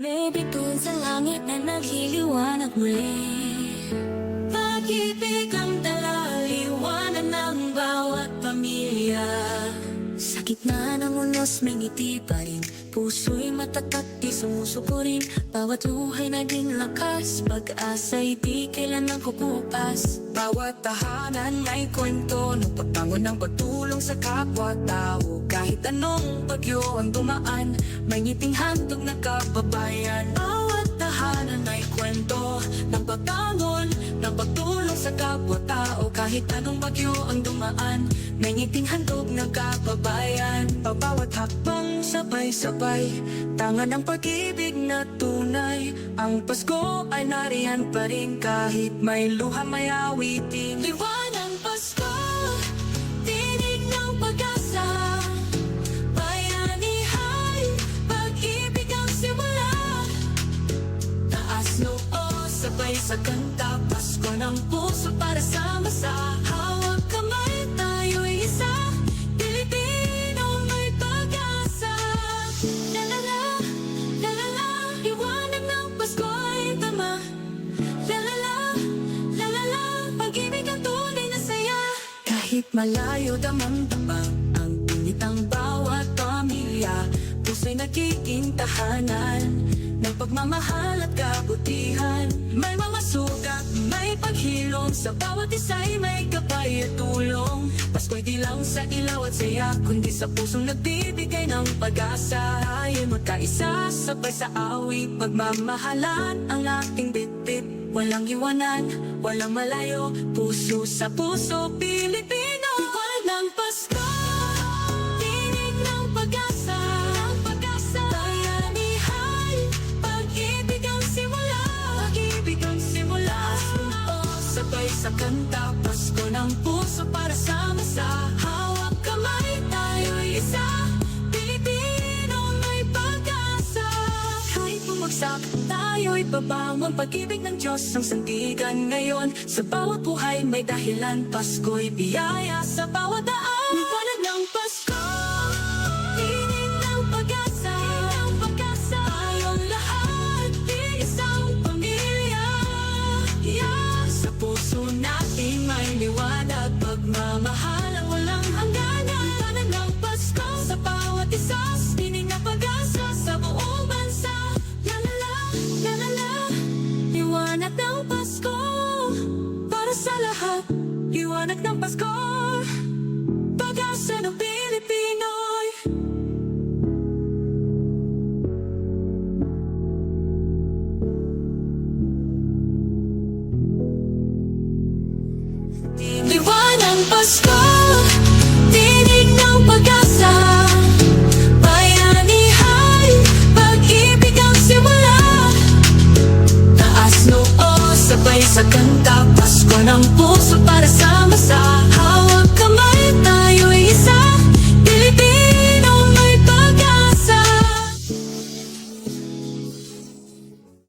May bituin sa langit na nagliliwanag muli. Pag-ibig ang dalaliwanag ng bawat pamilya. Sa gitna ng unos may ngiti pa rin, puso'y matatak di sumusuko rin. Bawat luhay naging lakas, pag-asa'y di kailanang kukupas. Bawat tahanan may kwento ng pagtangon ng pagtulong sa kapwa-tao. Kahit anong bagyo ang dumaan, may ngiting handog na kababayan. Bawat tahanan may kwento ng pagtangon ng pagtulong sa kapwa-tao. Kahit anong bagyo ang dumaan, may ngiting handog na kababayan. Bawat hakbang sabay-sabay, tangan ng pag-ibig na tunay. Ang Pasko ay nariyan pa rin kahit may luha may awitin. Liwanag Pasko, tinig ng pag-asa. Bayanihay, pag-ibig ang simula. Taas noo, sabay sa kanta, Pasko ng puso para sa masa. Hawag kamay, tayo'y isa. Pilipino may pag-asa. Lalala, lalala, liwanag ng Pasko ay tama. Lalala, lalala, pag-ibig ang tunay na saya. Kahit malayo damang-damang ang init ng bawat pamilya, puso'y nagiging tahanan ng pagmamahal at kabutihan. May mga sugat, may paghilom, sa bawat isa'y may gabay at tulong. Pasko'y di lang sa ilaw at saya, kundi sa pusong nagbibigay ng pag-asa. Tayo'y magkaisa, sabay sa awit, pagmamahalan ang ating bitbit. Walang iwanan, walang malayo, puso sa puso, Pilipino. Liwanag ng Pasko, tinig ng pag-asa. Bayanihay, pag-ibig ang simula. Pag-ibig ang simula. Sabay sa kanta, Pasko ng puso para sa masa. Hawak kamay, tayo'y isa. Pilipino may pag-asa. Kahit bumagsak, tayo'y babangon. Pag-ibig ng Diyos ang sandigan ngayon. Sa bawat buhay may dahilan, Pasko'y biyaya sa bawat daan. Liwanag ng Pasko, tinig ng pag-asa. Tayong lahat, isang pamilya. Sa puso natin may liwanag, pagmamahal ang walang hangganan. Liwanag ng Pasko, sa bawat isa. Tinig ng pag-asa sa buong bansa. Lalala, lalala, liwanag ng Pasko. Para sa lahat, Liwanag ng Pasko, pag-asa ng Pilipinoy. Liwanag Pasko, tinig ng pag-asa. Bayanihay, pag-ibig ang simula. taas noo, sabay sa kanta.